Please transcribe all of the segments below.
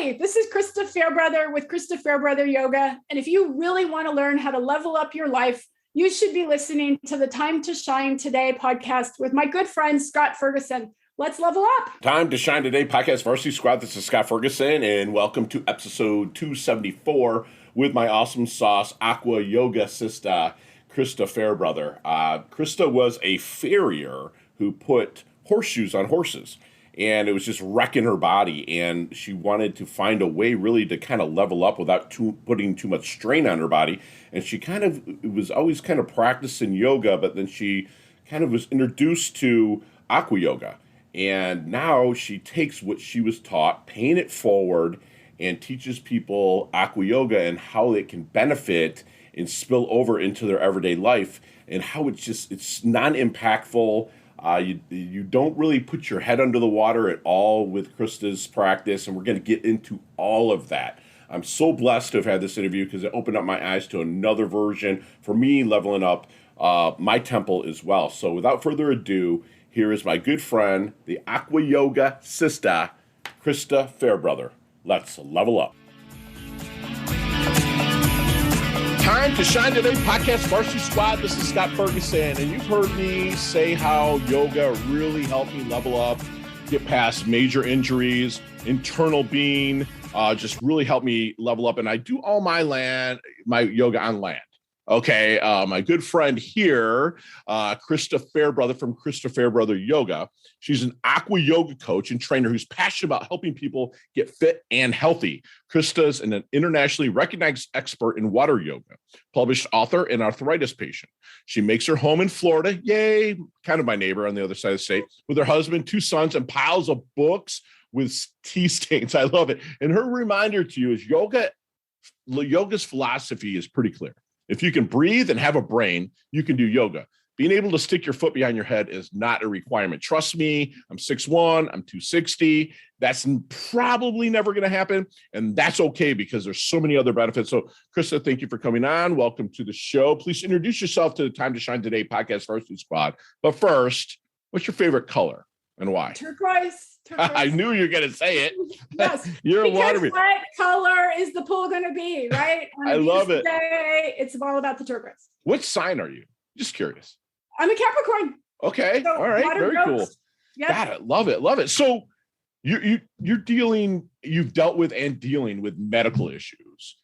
Hey, this is Christa Fairbrother with Christa Fairbrother Yoga. And if you really want to learn how to level up your life, you should be listening to the Time to Shine Today podcast with my good friend, Scott Ferguson. Let's level up. Time to Shine Today podcast Varsity Squad. This is Scott Ferguson, and welcome to episode 274 with my awesome sauce, aqua yoga sister, Christa Fairbrother. Christa was a farrier who put horseshoes on horses, and it was just wrecking her body, and she wanted to find a way really to kind of level up without putting too much strain on her body. And she was always kind of practicing yoga, but then she kind of was introduced to aqua yoga. And now she takes what she was taught, paying it forward, and teaches people aqua yoga and how it can benefit and spill over into their everyday life, and how it's non-impactful. You don't really put your head under the water at all with Christa's practice, and we're going to get into all of that. I'm so blessed to have had this interview because it opened up my eyes to another version for me leveling up my temple as well. So without further ado, here is my good friend, the aqua yoga sister, Christa Fairbrother. Let's level up. Time to Shine Today podcast Varsity Squad. This is Scott Ferguson, and you've heard me say how yoga really helped me level up, get past major injuries, internal being, just really helped me level up. And I do all my yoga on land. Okay, my good friend here, Christa Fairbrother from Christa Fairbrother Yoga. She's an aqua yoga coach and trainer who's passionate about helping people get fit and healthy. Christa's an internationally recognized expert in water yoga, published author and arthritis patient. She makes her home in Florida, yay, kind of my neighbor on the other side of the state, with her husband, 2 sons, and piles of books with tea stains. I love it. And her reminder to you is yoga's philosophy is pretty clear. If you can breathe and have a brain, you can do yoga. Being able to stick your foot behind your head is not a requirement. Trust me, I'm 6'1", I'm 260. That's probably never going to happen. And that's okay because there's so many other benefits. So, Christa, thank you for coming on. Welcome to the show. Please introduce yourself to the Time to Shine Today podcast Varsity Squad. But first, what's your favorite color and why? Turquoise. I knew you were going to say it. Yes. You're a water. What color is the pool going to be, right? I love it. Day, it's all about the turquoise. What sign are you? Just curious. I'm a Capricorn. Okay. So all right. Very cool. Yep. Got it. Love it. Love it. So you've dealt with and dealing with medical issues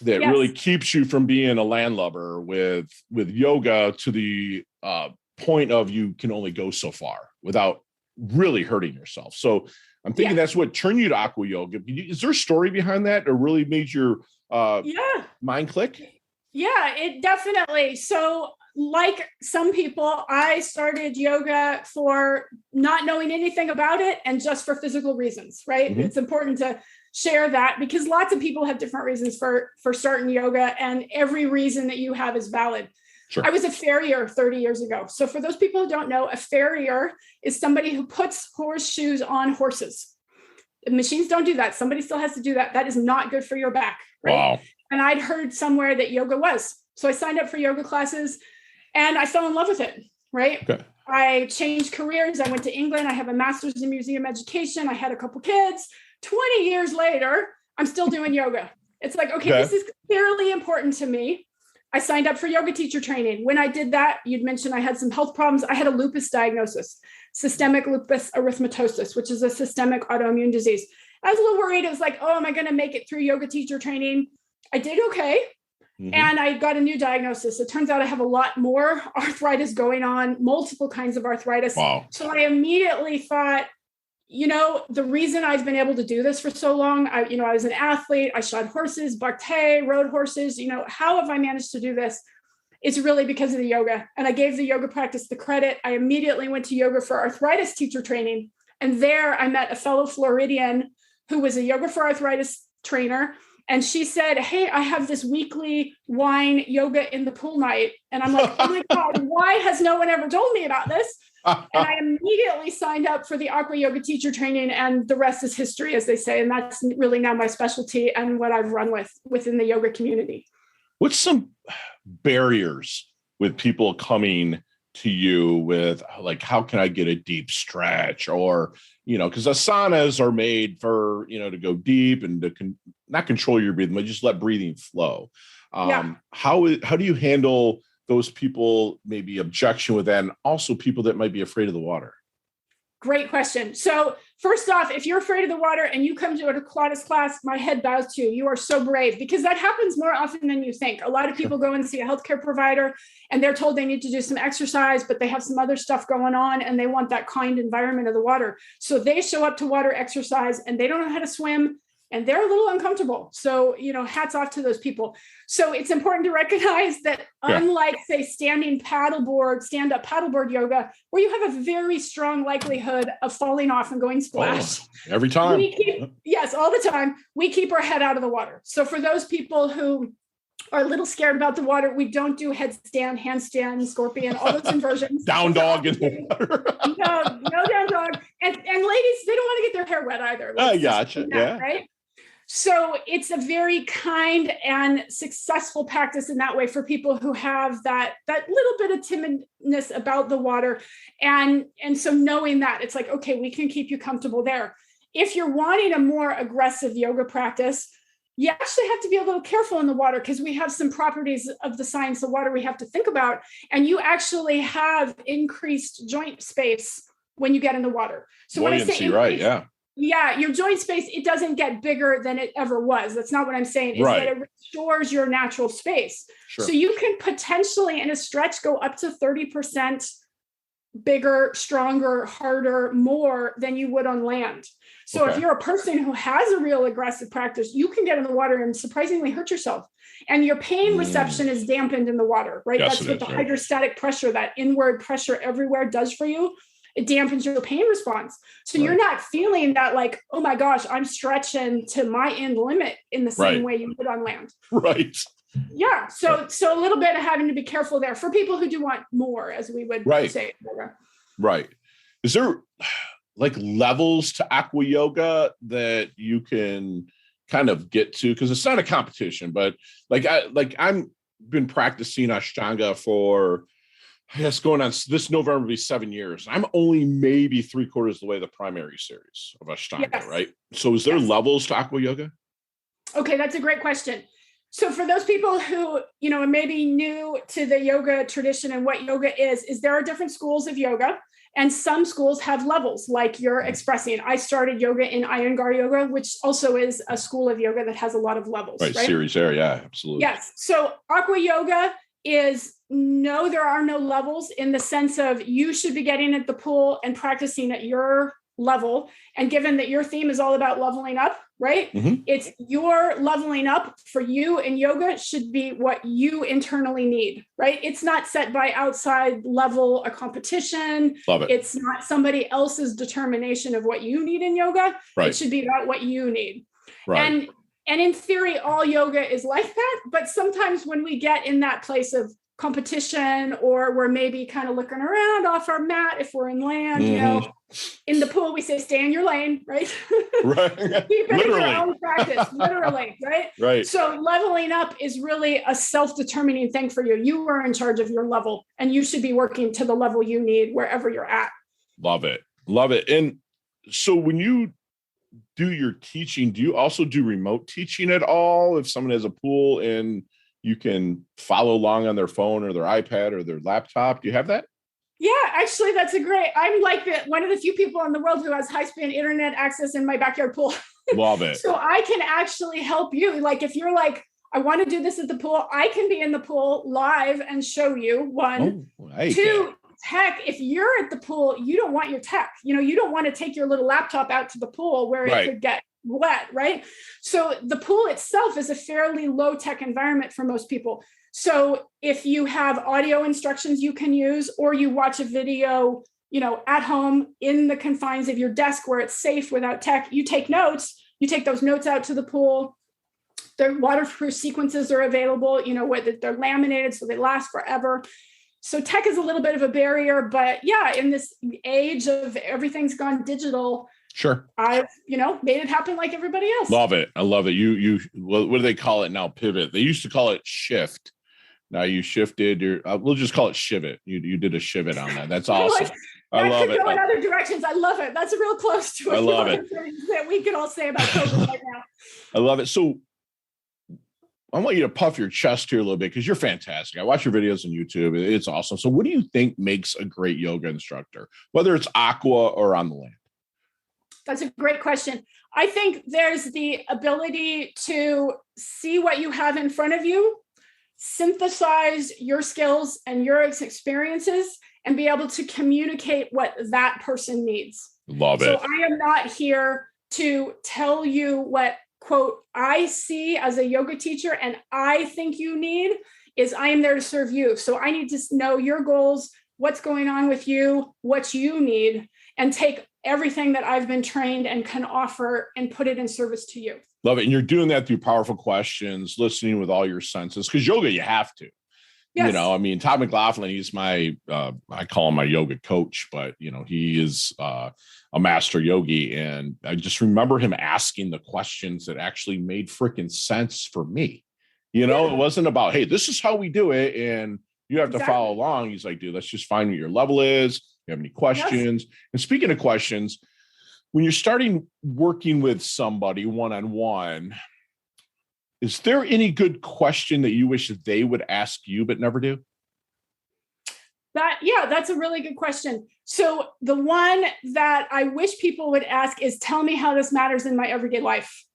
that really keeps you from being a landlubber with yoga to the point of you can only go so far without really hurting yourself. So I'm thinking that's what turned you to aqua yoga. Is there a story behind that or really made your mind click? Yeah, it definitely. So like some people, I started yoga for not knowing anything about it and just for physical reasons, right? Mm-hmm. It's important to share that because lots of people have different reasons for starting yoga, and every reason that you have is valid. Sure. I was a farrier 30 years ago. So for those people who don't know, a farrier is somebody who puts horseshoes on horses. The machines don't do that. Somebody still has to do that. That is not good for your back, right? Wow. And I'd heard somewhere that yoga was. So I signed up for yoga classes and I fell in love with it, right? Okay. I changed careers. I went to England. I have a master's in museum education. I had a couple kids. 20 years later, I'm still doing yoga. It's like, okay, this is clearly important to me. I signed up for yoga teacher training. When I did that, you'd mentioned I had some health problems. I had a lupus diagnosis, systemic lupus erythematosus, which is a systemic autoimmune disease. I was a little worried. It was like, oh, am I going to make it through yoga teacher training? I did okay. Mm-hmm. And I got a new diagnosis. It turns out I have a lot more arthritis going on, multiple kinds of arthritis. Wow. So I immediately thought, the reason I've been able to do this for so long, I was an athlete, I shod horses, Barté, rode horses, how have I managed to do this? It's really because of the yoga. And I gave the yoga practice the credit. I immediately went to yoga for arthritis teacher training. And there I met a fellow Floridian who was a yoga for arthritis trainer. And she said, hey, I have this weekly wine yoga in the pool night. And I'm like, oh my God, why has no one ever told me about this? And I immediately signed up for the aqua yoga teacher training, and the rest is history, as they say. And that's really now my specialty and what I've run within the yoga community. What's some barriers with people coming to you with, like, how can I get a deep stretch? Or because asanas are made for, to go deep and to not control your breathing, but just let breathing flow. How do you handle those people, maybe objection with that, and also people that might be afraid of the water? Great question. So first off, if you're afraid of the water and you come to a Pilates class, my head bows to you. You are so brave, because that happens more often than you think. A lot of people go and see a healthcare provider and they're told they need to do some exercise, but they have some other stuff going on and they want that kind environment of the water. So they show up to water exercise and they don't know how to swim and they're a little uncomfortable. So, hats off to those people. So it's important to recognize that unlike, say, stand-up paddleboard yoga, where you have a very strong likelihood of falling off and going splash. Every time. Yes, all the time. We keep our head out of the water. So for those people who are a little scared about the water, we don't do headstand, handstand, scorpion, all those inversions. Down dog in the water. no down dog. And ladies, they don't want to get their hair wet either. I gotcha. Yeah. Right. So it's a very kind and successful practice in that way for people who have that little bit of timidness about the water. And so knowing that, it's like, okay, we can keep you comfortable there. If you're wanting a more aggressive yoga practice, you actually have to be a little careful in the water, because we have some properties of the science of water we have to think about. And you actually have increased joint space when you get in the water. So buoyancy, when I say right, yeah. Yeah, your joint space, it doesn't get bigger than it ever was. That's not what I'm saying. It's that it restores your natural space. Sure. So you can potentially in a stretch go up to 30% bigger, stronger, harder, more than you would on land. So if you're a person who has a real aggressive practice, you can get in the water and surprisingly hurt yourself. And your pain reception is dampened in the water, right? Yes, that's what the hydrostatic pressure, that inward pressure everywhere does for you. It dampens your pain response. So you're not feeling that like, oh my gosh, I'm stretching to my end limit in the same way you would on land. Right. Yeah. So a little bit of having to be careful there for people who do want more, as we would say. Right. Is there like levels to aqua yoga that you can kind of get to? Because it's not a competition, but I'm been practicing Ashtanga for, I guess, going on this November will be 7 years. I'm only maybe 3/4 of the way the primary series of Ashtanga, right? So is there levels to aqua yoga? Okay, that's a great question. So for those people who, are maybe new to the yoga tradition and what yoga is there are different schools of yoga, and some schools have levels like you're expressing. I started yoga in Iyengar yoga, which also is a school of yoga that has a lot of levels. Right? Series there, yeah, absolutely. Yes. So aqua yoga is no, there are no levels in the sense of you should be getting at the pool and practicing at your level. And given that your theme is all about leveling up, right? Mm-hmm. It's your leveling up for you in yoga should be what you internally need, right? It's not set by outside level, a competition. Love it. It's not somebody else's determination of what you need in yoga. Right. It should be about what you need. Right. And in theory, all yoga is like that. But sometimes when we get in that place of competition, or we're maybe kind of looking around off our mat, if we're in land, in the pool, we say, stay in your lane, right? Right. Keep it in your own practice, literally, right? Right. So leveling up is really a self-determining thing for you. You are in charge of your level, and you should be working to the level you need wherever you're at. Love it. Love it. And so when you do your teaching, do you also do remote teaching at all? If someone has a pool and you can follow along on their phone or their iPad or their laptop, do you have that? Yeah, actually, I'm like one of the few people in the world who has high-speed internet access in my backyard pool. Love it. So I can actually help you. Like if you're like, I want to do this at the pool, I can be in the pool live and show you. One. Two, tech, if you're at the pool, you don't want your tech. You don't want to take your little laptop out to the pool where it could get wet, right? So the pool itself is a fairly low tech environment for most people. So if you have audio instructions you can use, or you watch a video, at home in the confines of your desk where it's safe without tech, you take notes, you take those notes out to the pool. Their waterproof sequences are available, where they're laminated so they last forever. So tech is a little bit of a barrier, but yeah, in this age of everything's gone digital, sure, I've, made it happen like everybody else. Love it. I love it. You, what do they call it now? Pivot. They used to call it shift. Now you shifted we'll just call it shivot. You did a shivot on that. That's awesome. I love it. That could go in other directions. I love it. That's real close to I love it. That we could all say about COVID right now. I love it. So I want you to puff your chest here a little bit because you're fantastic. I watch your videos on YouTube. It's awesome. So what do you think makes a great yoga instructor, whether it's aqua or on the land? That's a great question. I think there's the ability to see what you have in front of you, synthesize your skills and your experiences, and be able to communicate what that person needs. Love it. So I am not here to tell you what, quote, I see as a yoga teacher and I think you need. I am there to serve you. So I need to know your goals, what's going on with you, what you need, and take everything that I've been trained and can offer and put it in service to you. Love it. And you're doing that through powerful questions, listening with all your senses, because yoga, you have to. Yes. I mean, Todd McLaughlin, he's my, I call him my yoga coach, but, he is a master yogi. And I just remember him asking the questions that actually made freaking sense for me. It wasn't about, hey, this is how we do it, and you have to follow along. He's like, dude, let's just find what your level is. You have any questions? Yes. And speaking of questions, when you're starting working with somebody one-on-one, is there any good question that you wish that they would ask you but never do? That's a really good question. So the one that I wish people would ask is, tell me how this matters in my everyday life.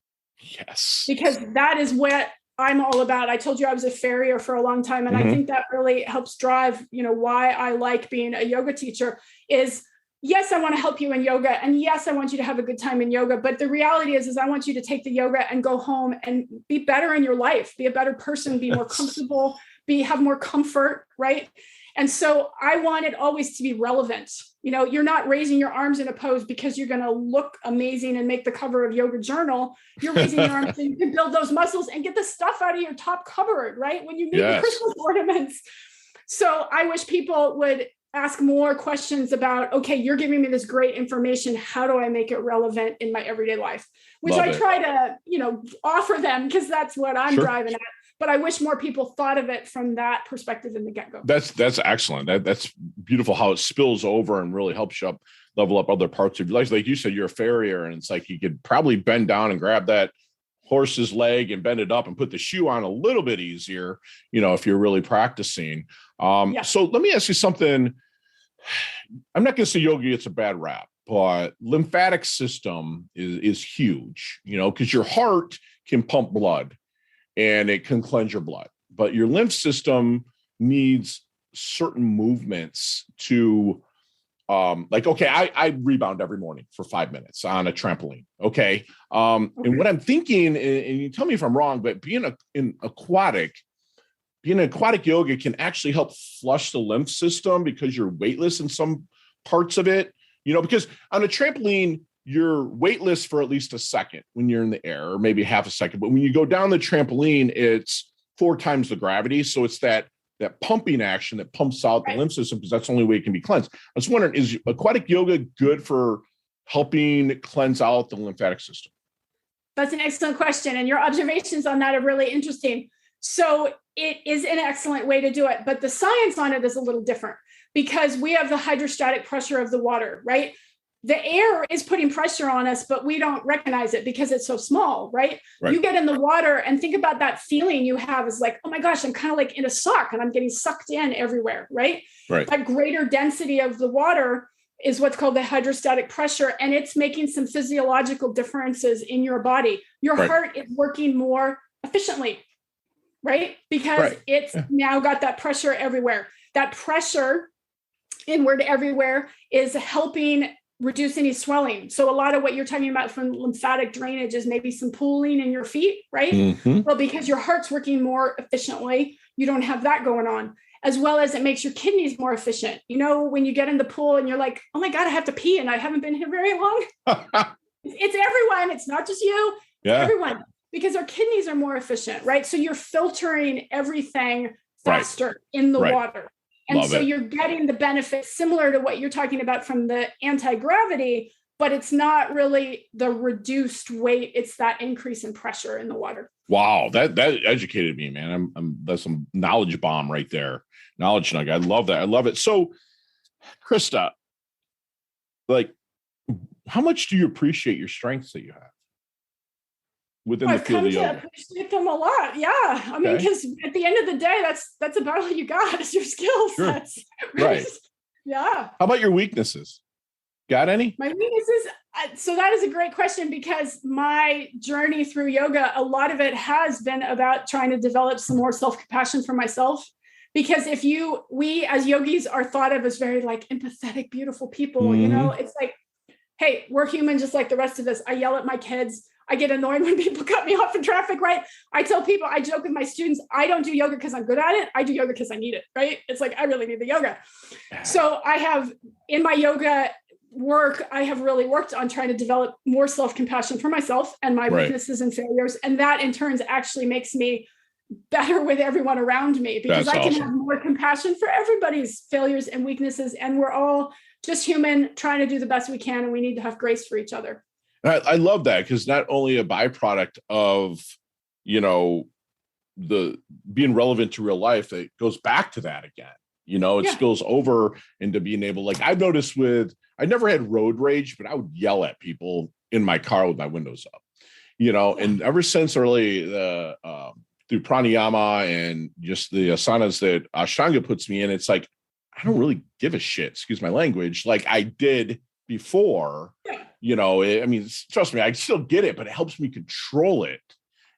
Yes. Because that is what I'm all about. I told you I was a farrier for a long time. And I think that really helps drive, why I like being a yoga teacher is, yes, I want to help you in yoga. And yes, I want you to have a good time in yoga. But the reality is I want you to take the yoga and go home and be better in your life, be a better person, be more comfortable, have more comfort, right? And so I want it always to be relevant. You're not raising your arms in a pose because you're going to look amazing and make the cover of Yoga Journal. You're raising your arms so you can build those muscles and get the stuff out of your top cupboard, right? When you make the Christmas ornaments. So I wish people would ask more questions about, okay, you're giving me this great information. How do I make it relevant in my everyday life? Which I try to, offer them because that's what I'm driving at. But I wish more people thought of it from that perspective in the get-go. That's excellent. That's beautiful how it spills over and really helps you level up other parts of your life. Like you said, you're a farrier, and it's like you could probably bend down and grab that horse's leg and bend it up and put the shoe on a little bit easier, if you're really practicing. So let me ask you something. I'm not going to say yoga gets a bad rap, but lymphatic system is huge, because your heart can pump blood and it can cleanse your blood, but your lymph system needs certain movements to, I rebound every morning for 5 minutes on a trampoline. Okay. And what I'm thinking, and you tell me if I'm wrong, but being aquatic yoga can actually help flush the lymph system because you're weightless in some parts of it, because on a trampoline, you're weightless for at least a second when you're in the air, or maybe half a second. But when you go down the trampoline, it's 4 times the gravity. So it's that pumping action that pumps out the lymph system, because that's the only way it can be cleansed. I was wondering, is aquatic yoga good for helping cleanse out the lymphatic system? That's an excellent question. And your observations on that are really interesting. So it is an excellent way to do it. But the science on it is a little different because we have the hydrostatic pressure of the water, right? The air is putting pressure on us, but we don't recognize it because it's so small, right? You get in the water and think about that feeling you have is like, oh my gosh, I'm kind of like in a sock and I'm getting sucked in everywhere, right? That greater density of the water is what's called the hydrostatic pressure. And it's making some physiological differences in your body. Your heart is working more efficiently, right? Because it's now got that pressure everywhere. That pressure inward everywhere is helping reduce any swelling. So a lot of what you're talking about from lymphatic drainage is maybe some pooling in your feet, right? Well, because your heart's working more efficiently, you don't have that going on, as well as it makes your kidneys more efficient. When you get in the pool and you're like, oh my God, I have to pee and I haven't been here very long. It's everyone. It's not just you. It's everyone, because our kidneys are more efficient, right? So you're filtering everything faster in the water. And so you're getting the benefit similar to what you're talking about from the anti-gravity, but it's not really the reduced weight. It's that increase in pressure in the water. Wow. That educated me, man. That's some knowledge bomb right there. Knowledge nugget. I love that. I love it. So Christa, like, how much do you appreciate your strengths that you have within the field of yoga? I've come to appreciate them a lot. Yeah. I mean, because at the end of the day, that's about all you got is your skill sets. Sure. Right. Yeah. How about your weaknesses? Got any? My weaknesses. So that is a great question, because my journey through yoga, a lot of it has been about trying to develop some more self-compassion for myself. Because we as yogis are thought of as very like empathetic, beautiful people, Mm-hmm. it's like, hey, we're human just like the rest of us. I yell at my kids. I get annoyed when people cut me off in traffic, right? I tell people, I joke with my students, I don't do yoga because I'm good at it. I do yoga because I need it, right? It's like, I really need the yoga. So I have, in my yoga work, I have really worked on trying to develop more self-compassion for myself and my weaknesses and failures. And that in turn actually makes me better with everyone around me, because I can have more compassion for everybody's failures and weaknesses. And we're all just human trying to do the best we can. And we need to have grace for each other. I love that, because not only a byproduct of, the being relevant to real life, it goes back to that again. It spills over into being able, like I've noticed I never had road rage, but I would yell at people in my car with my windows up, and ever since early through pranayama and just the asanas that Ashtanga puts me in, it's like, I don't really give a shit, excuse my language, like I did before. I mean, trust me, I still get it, but it helps me control it.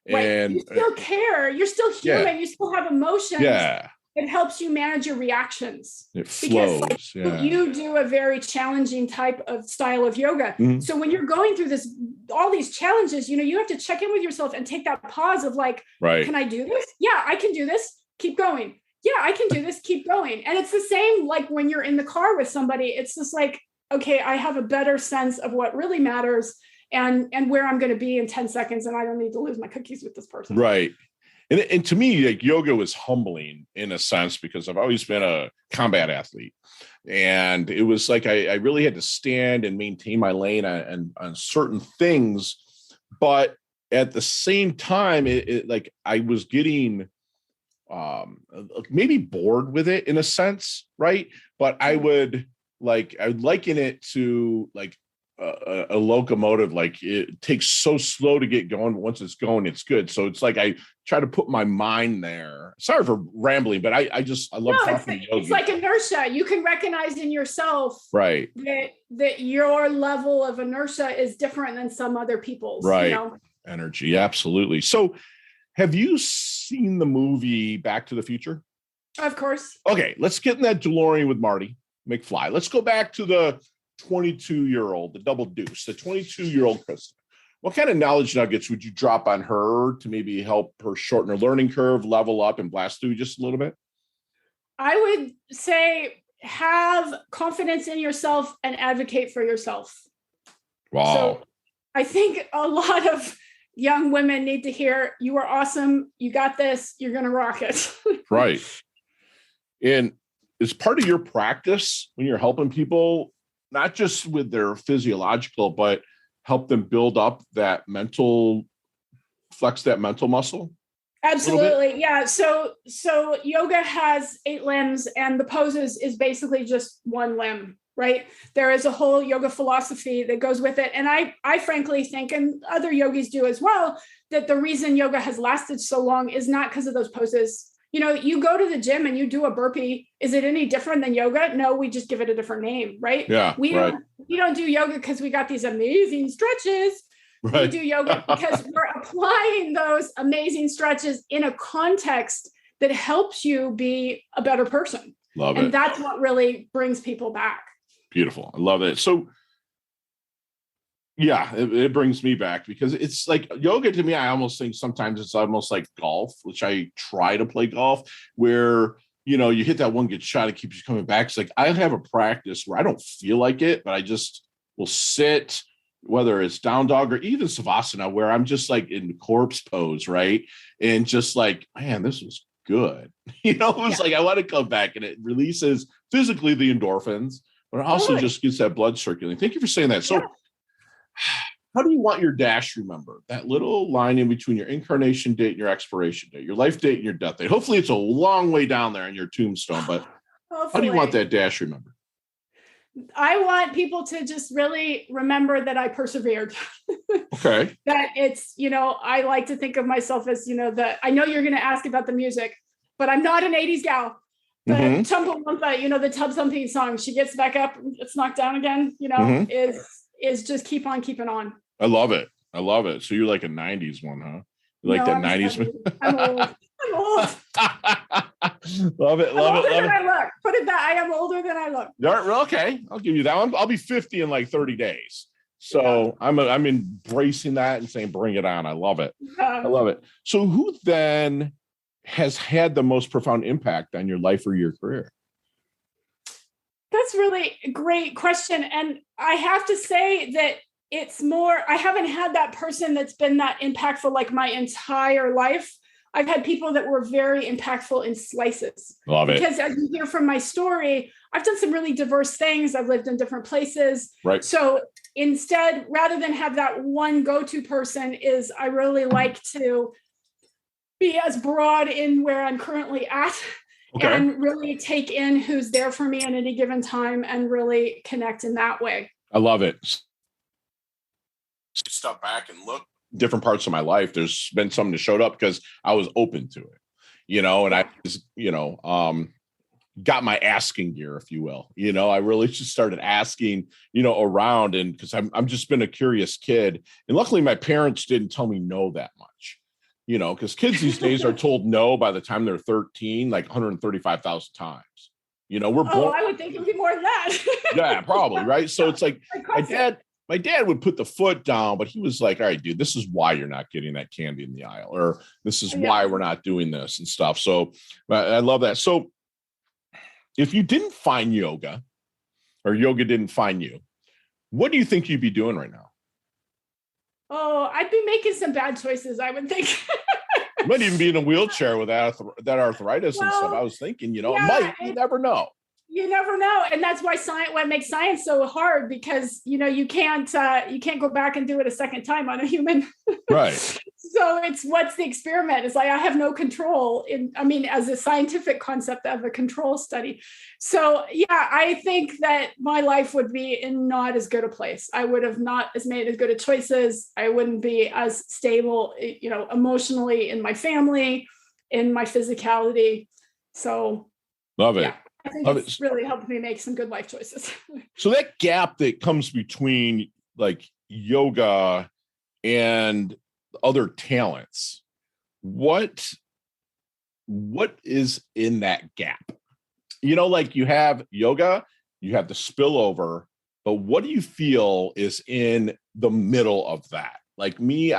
Right. And you still care. You're still human. You still have emotions. Yeah. It helps you manage your reactions. It flows. Because you do a very challenging type of style of yoga. Mm-hmm. So when you're going through all these challenges, you have to check in with yourself and take that pause of like, can I do this? Yeah, I can do this. Keep going. Yeah, I can do this. Keep going. And it's the same like when you're in the car with somebody. It's just like, okay, I have a better sense of what really matters and where I'm going to be in 10 seconds. And I don't need to lose my cookies with this person. Right. And to me, like, yoga was humbling in a sense, because I've always been a combat athlete. And it was like, I really had to stand and maintain my lane on certain things. But at the same time, it like I was getting maybe bored with it in a sense. Right. But I would liken it to like a locomotive. Like, it takes so slow to get going. Once it's going, it's good. So it's like I try to put my mind there. Sorry for rambling, but I love talking yoga. It's like inertia. You can recognize in yourself, right, that your level of inertia is different than some other people's. Right, energy, absolutely. So, have you seen the movie Back to the Future? Of course. Okay, let's get in that DeLorean with Marty McFly. Let's go back to the 22-year-old, the double deuce, the 22-year-old Christa. What kind of knowledge nuggets would you drop on her to maybe help her shorten her learning curve, level up, and blast through just a little bit? I would say have confidence in yourself and advocate for yourself. Wow. So I think a lot of young women need to hear, you are awesome. You got this. You're going to rock it. Right. And it's part of your practice when you're helping people, not just with their physiological, but help them build up that flex that mental muscle. Absolutely. Yeah. So yoga has 8 limbs, and the poses is basically just one limb, right? There is a whole yoga philosophy that goes with it. And I frankly think, and other yogis do as well, that the reason yoga has lasted so long is not because of those poses. You go to the gym and you do a burpee. Is it any different than yoga? No, we just give it a different name, right? Yeah. We don't do yoga because we got these amazing stretches. Right. We do yoga because we're applying those amazing stretches in a context that helps you be a better person. Love it. And that's what really brings people back. Beautiful. I love it. So yeah, it brings me back, because it's like yoga to me, I almost think sometimes it's almost like golf, which I try to play golf, where, you hit that one good shot, it keeps you coming back. It's like I have a practice where I don't feel like it, but I just will sit, whether it's down dog or even savasana, where I'm just like in corpse pose, right? And just like, man, this was good. It's like I want to come back, and it releases physically the endorphins, but it also just gets that blood circulating. Thank you for saying that. So how do you want your dash remembered? That little line in between your incarnation date and your expiration date, your life date and your death date. Hopefully it's a long way down there in your tombstone, but how do you want that dash remembered? I want people to just really remember that I persevered. Okay. That it's, I like to think of myself as, I know you're going to ask about the music, but I'm not an 80s gal. The Chumpalumpa, the tub thumping song, she gets back up, it's knocked down again, is just keep on keeping on. I love it. So you're like a 90s one, huh? You like that 90s? I'm old. Love it. I look. Put it that I am older than I look. Okay, I'll give you that one. I'll be 50 in like 30 days. So I'm embracing that and saying, bring it on. I love it. I love it. So who then has had the most profound impact on your life or your career? That's really a great question. And I have to say that it's more, I haven't had that person that's been that impactful like my entire life. I've had people that were very impactful in slices. Love it. Because as you hear from my story, I've done some really diverse things. I've lived in different places. Right. So instead, rather than have that one go-to person, I really like to be as broad in where I'm currently at. Okay. And really take in who's there for me at any given time and really connect in that way. I love it. Step back and look different parts of my life. There's been something that showed up because I was open to it, and I was, got my asking gear, if you will. I really just started asking, around, and because I'm just been a curious kid. And luckily my parents didn't tell me no that much, because kids these days are told no by the time they're 13, like 135,000 times. We're born. I would think it'd be more than that. Yeah, probably. Right. So it's like my dad would put the foot down, but he was like, all right, dude, this is why you're not getting that candy in the aisle, or this is why we're not doing this and stuff. So I love that. So if you didn't find yoga or yoga didn't find you, what do you think you'd be doing right now? Oh, I'd be making some bad choices, I would think. You might even be in a wheelchair with that arthritis and stuff. I was thinking, you never know. You never know. And that's why what makes science so hard, because, you can't go back and do it a second time on a human. Right. So what's the experiment? It's like, I have no control as a scientific concept of a control study. So yeah, I think that my life would be in not as good a place. I would have not as made as good of choices. I wouldn't be as stable, emotionally, in my family, in my physicality. So love it. Yeah. I think it's really helped me make some good life choices. So that gap that comes between like yoga and other talents, what is in that gap? Like you have yoga, you have the spillover, but what do you feel is in the middle of that? Like me,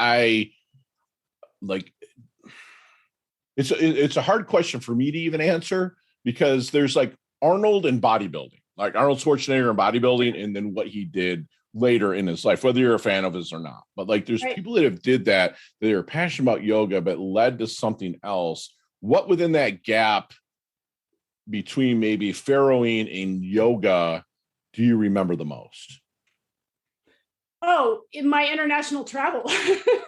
it's a hard question for me to even answer, because there's like Arnold and bodybuilding, like Arnold Schwarzenegger and bodybuilding, and then what he did later in his life, whether you're a fan of his or not. But like there's people that have did that are passionate about yoga, but led to something else. What within that gap between maybe farrowing and yoga do you remember the most? Oh, in my international travel.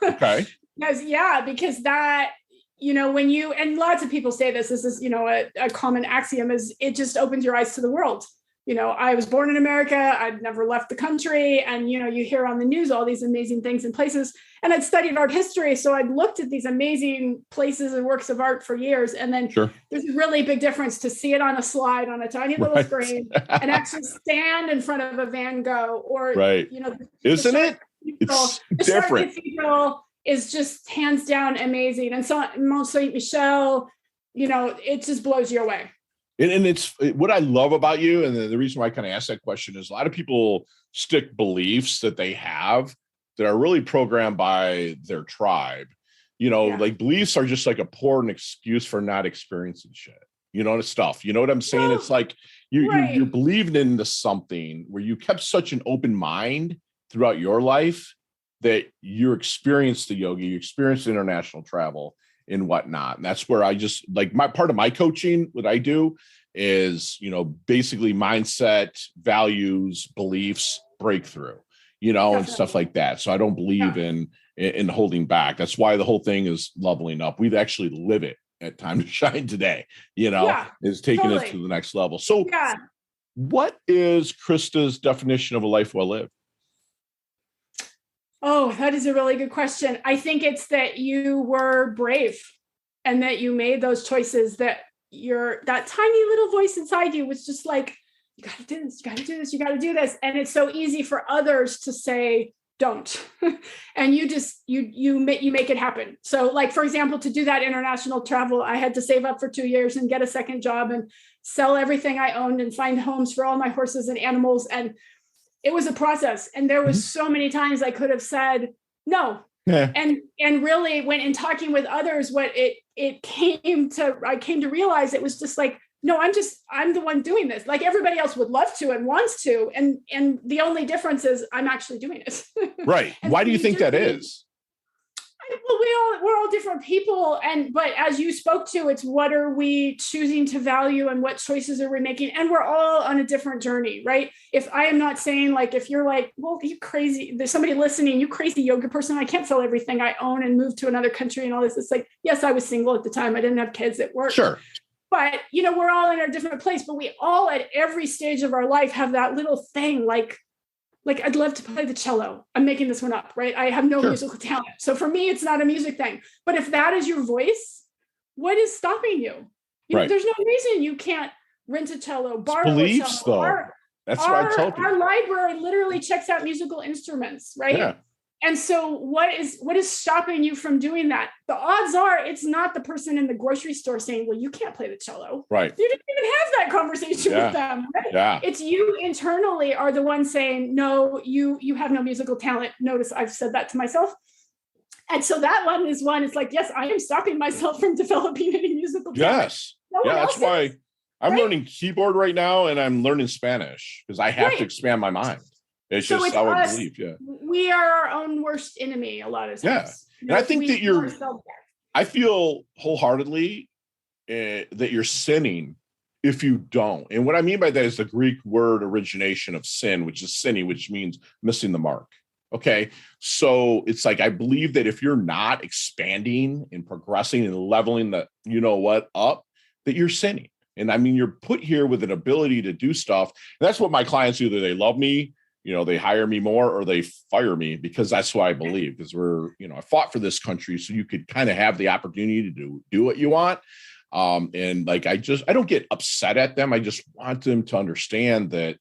Okay. Because that, and lots of people say this is, a common axiom, is it just opens your eyes to the world. I was born in America. I'd never left the country. And, you hear on the news all these amazing things and places. And I'd studied art history. So I'd looked at these amazing places and works of art for years. And then there's a really big difference to see it on a slide on a tiny little screen and actually stand in front of a Van Gogh or, isn't it? It's different. Cathedral is just hands down amazing. And so Mont Saint Michel, it just blows you away. And it's what I love about you. And the reason why I kind of asked that question is a lot of people stick beliefs that they have that are really programmed by their tribe. Like beliefs are just like a poor excuse for not experiencing shit, stuff. You know what I'm saying? It's like you're believing into something where you kept such an open mind throughout your life that you experienced the yoga, you experienced international travel and whatnot. And that's where I just like part of my coaching, what I do is, basically mindset, values, beliefs, breakthrough, and stuff like that. So I don't believe in holding back. That's why the whole thing is leveling up. We've actually live it at Time to Shine today, is taking it to the next level. So What is Christa's definition of a life well lived? Oh, that is a really good question. I think it's that you were brave and that you made those choices, that that tiny little voice inside you was just like, you got to do this, you got to do this, you got to do this. And it's so easy for others to say, don't. And you make it happen. So like, for example, to do that international travel, I had to save up for 2 years and get a second job and sell everything I owned and find homes for all my horses and animals. And it was a process. And there was so many times I could have said no. Yeah. And really when in talking with others, what I came to realize, it was just like, no, I'm the one doing this. Like everybody else would love to and wants to. And the only difference is I'm actually doing it. Right. Why do you think that is? Well, we're all different people. But as you spoke to, it's what are we choosing to value and what choices are we making? And we're all on a different journey, right? If I am not saying like, if you're like, well, you crazy, there's somebody listening, you crazy yoga person, I can't sell everything I own and move to another country and all this. It's like, yes, I was single at the time. I didn't have kids at work. Sure. But, we're all in a different place, but we all at every stage of our life have that little thing like I'd love to play the cello. I'm making this one up, right? I have no musical talent. So for me, it's not a music thing. But if that is your voice, what is stopping you? There's no reason you can't rent a cello, borrow beliefs, a cello. Though. That's what I tell people. Our library literally checks out musical instruments, right? Yeah. And so what is stopping you from doing that? The odds are it's not the person in the grocery store saying, well, you can't play the cello. Right. You didn't even have that conversation with them. Right? Yeah. It's you internally are the one saying, no, you have no musical talent. Notice I've said that to myself. And so that one is it's like, yes, I am stopping myself from developing any musical talent. Yes. That's why I'm learning keyboard right now and I'm learning Spanish because I have to expand my mind. It's just how I believe. Yeah. We are our own worst enemy a lot of times. Yeah. And I think that I feel wholeheartedly that you're sinning if you don't. And what I mean by that is the Greek word origination of sin, which is sinning, which means missing the mark. Okay. So it's like, I believe that if you're not expanding and progressing and leveling the, up, that you're sinning. And I mean, you're put here with an ability to do stuff. And that's what my clients do. Either they love me, they hire me more or they fire me because that's what I believe. Because I fought for this country so you could kind of have the opportunity to do what you want. And like, I don't get upset at them. I just want them to understand that,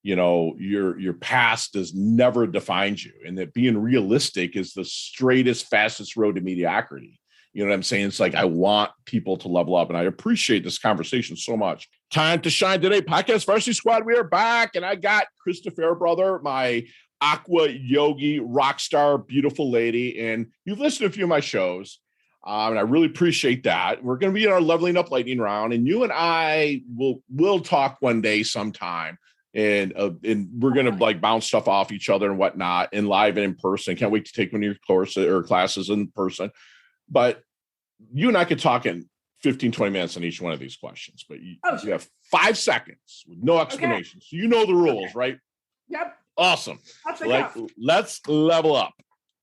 your past has never defined you and that being realistic is the straightest, fastest road to mediocrity. You know what I'm saying? It's like, I want people to level up and I appreciate this conversation so much. Time to shine today. Podcast Varsity Squad. We are back and I got Christa Fairbrother, my aqua yogi rock star, beautiful lady. And you've listened to a few of my shows. And I really appreciate that. We're going to be in our leveling up lightning round and you and I will talk one day sometime. And we're going to like bounce stuff off each other and whatnot and live and in person. Can't wait to take one of your courses or classes in person. But you and I could talk in 15, 20 minutes on each one of these questions, but you have 5 seconds with no explanations. Okay. So you know the rules, right? Yep. Awesome. Let's level up.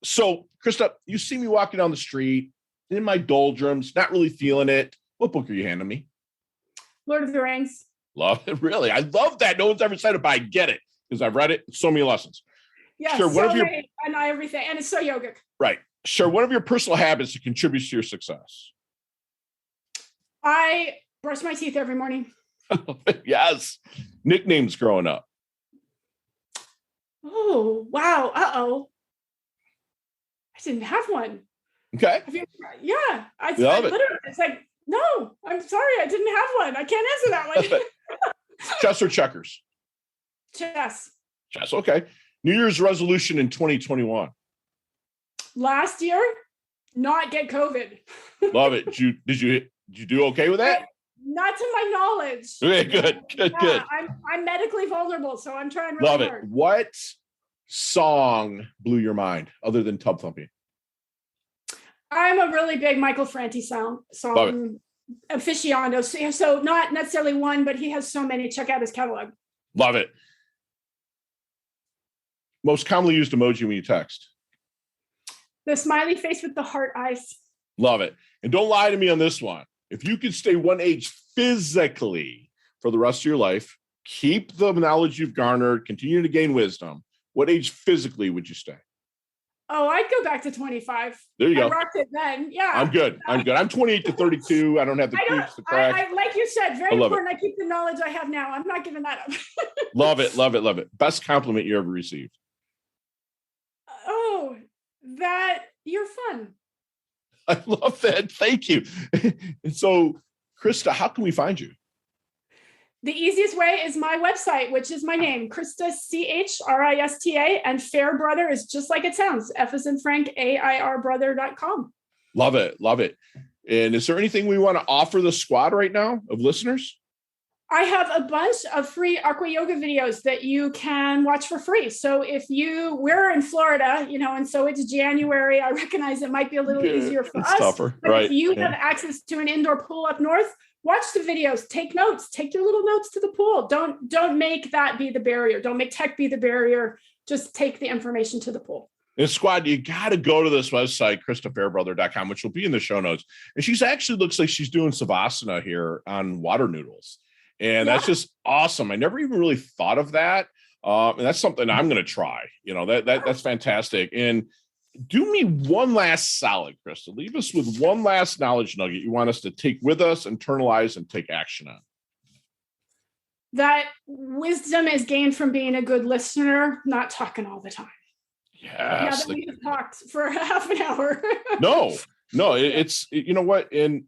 So, Christa, you see me walking down the street in my doldrums, not really feeling it. What book are you handing me? Lord of the Rings. Love it. Really? I love that. No one's ever said it, but I get it because I've read it. So many lessons. Yeah, sure, and everything. And it's so yogic. Right. Sure. One of your personal habits that contributes to your success. I brush my teeth every morning. Yes. Nicknames growing up. Oh, wow. Uh-oh. I didn't have one. Okay. Yeah. I literally, it's like, no, I'm sorry. I didn't have one. I can't answer that one. Chess or checkers? Chess. Chess. Okay. New Year's resolution in 2021. Last year, not get COVID. Love it. Did you do okay with that? Not to my knowledge. Okay, good. I'm medically vulnerable, so I'm trying really hard. Love it. Hard. What song blew your mind other than Tub Thumping? I'm a really big Michael Franti song aficionado. So not necessarily one, but he has so many. Check out his catalog. Love it. Most commonly used emoji when you text? The smiley face with the heart eyes. Love it. And don't lie to me on this one. If you could stay one age physically for the rest of your life, keep the knowledge you've garnered, continue to gain wisdom, what age physically would you stay? Oh, I'd go back to 25. There you go. I rocked it then. Yeah. I'm good. I'm 28 to 32. I don't have the creaks, the cracks. I like you said, very important. I keep the knowledge I have now. I'm not giving that up. Love it. Love it. Love it. Best compliment you ever received? Oh, that you're fun. I love that. Thank you. And so, Christa, how can we find you? The easiest way is my website, which is my name, Christa, Christa, and Fairbrother is just like it sounds, F as in Frank, AIRbrother.com. Love it. Love it. And is there anything we want to offer the squad right now of listeners? I have a bunch of free aqua yoga videos that you can watch for free. So we're in Florida, and so it's January. I recognize it might be a little easier for us. Tougher, but right? If you have access to an indoor pool up north, watch the videos, take notes, take your little notes to the pool. Don't make that be the barrier. Don't make tech be the barrier. Just take the information to the pool. And squad, you got to go to this website, ChristaFairbrother.com, which will be in the show notes. And she's actually looks like she's doing Savasana here on water noodles. And that's just awesome. I never even really thought of that. And that's something I'm going to try. That's fantastic. And do me one last solid, Christa. Leave us with one last knowledge nugget you want us to take with us, internalize, and take action on. That wisdom is gained from being a good listener, not talking all the time. Yes. We have talked for half an hour. No, it's you know what? And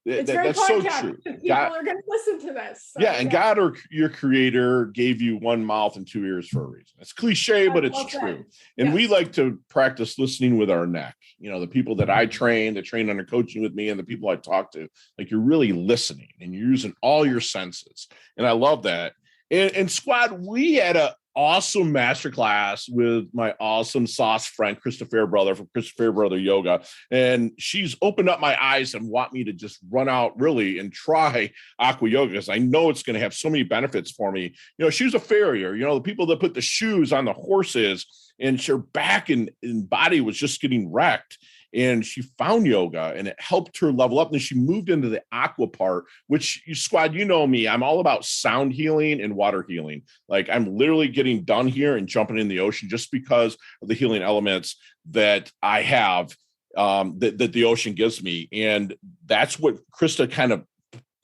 that's so true. People are going to listen to this. So, and God, or your creator, gave you one mouth and two ears for a reason. It's cliche, but it's true. And we like to practice listening with our neck. The people that I train, that train under coaching with me, and the people I talk to, like you're really listening and you're using all your senses. And I love that. And squad, we had a awesome masterclass with my awesome sauce friend, Christa Fairbrother from Christa Fairbrother Yoga. And she's opened up my eyes and want me to just run out really and try aqua yoga because I know it's going to have so many benefits for me. She was a farrier, the people that put the shoes on the horses, and her back and body was just getting wrecked. And she found yoga and it helped her level up. And then she moved into the aqua part, which squad, me, I'm all about sound healing and water healing. Like I'm literally getting done here and jumping in the ocean just because of the healing elements that I have, that the ocean gives me. And that's what Christa kind of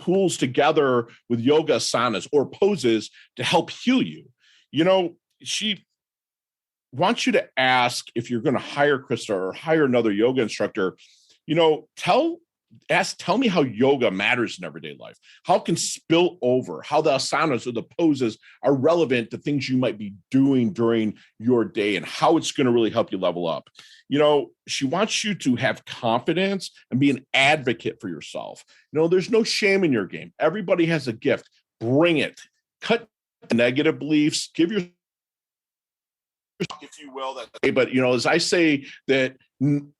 pulls together with yoga asanas or poses to help heal you. She wants you to ask, if you're going to hire Christa or hire another yoga instructor, tell me how yoga matters in everyday life, how it can spill over, how the asanas or the poses are relevant to things you might be doing during your day and how it's going to really help you level up. She wants you to have confidence and be an advocate for yourself. There's no shame in your game. Everybody has a gift. Bring it. Cut the negative beliefs. Give your, if you will, that. But as I say that you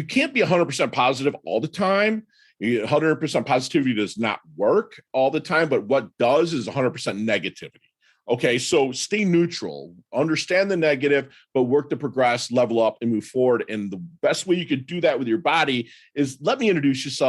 can't be 100% positive all the time. 100% positivity does not work all the time, but what does is 100% negativity. Okay, so stay neutral, understand the negative, but work to progress, level up, and move forward. And the best way you could do that with your body is let me introduce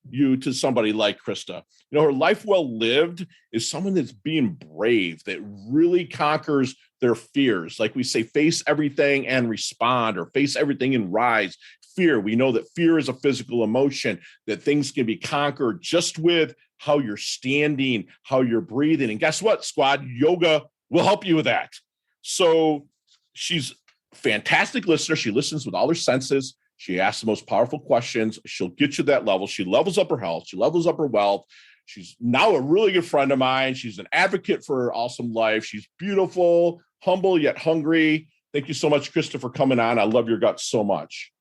you to somebody like Christa. Her life well lived is someone that's being brave, that really conquers their fears. Like we say, face everything and respond, or face everything and rise. Fear. We know that fear is a physical emotion, that things can be conquered just with how you're standing, how you're breathing. And guess what, squad? Yoga will help you with that. So she's a fantastic listener. She listens with all her senses. She asks the most powerful questions. She'll get you to that level. She levels up her health. She levels up her wealth. She's now a really good friend of mine. She's an advocate for her awesome life. She's beautiful, humble, yet hungry. Thank you so much, Christa, for coming on. I love your guts so much.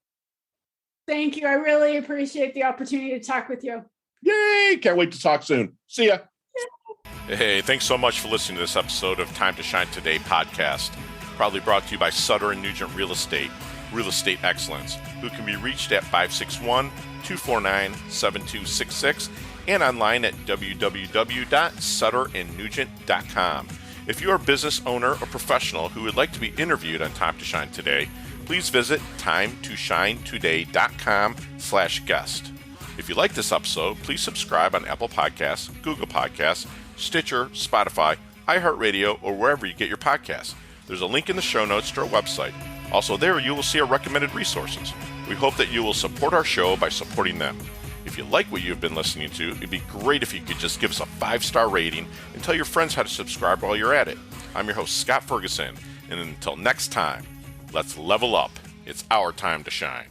Thank you. I really appreciate the opportunity to talk with you. Yay! Can't wait to talk soon. See ya. Hey, thanks so much for listening to this episode of Time to Shine Today podcast, proudly brought to you by Sutter & Nugent Real Estate Excellence, who can be reached at 561-249-7266 and online at www.sutterandnugent.com. If you are a business owner or professional who would like to be interviewed on Time to Shine Today, please visit timetoshinetoday.com/guest. If you like this episode, please subscribe on Apple Podcasts, Google Podcasts, Stitcher, Spotify, iHeartRadio, or wherever you get your podcasts. There's a link in the show notes to our website. Also there, you will see our recommended resources. We hope that you will support our show by supporting them. If you like what you've been listening to, it'd be great if you could just give us a 5-star rating and tell your friends how to subscribe while you're at it. I'm your host, Scott Ferguson, and until next time, let's level up. It's our time to shine.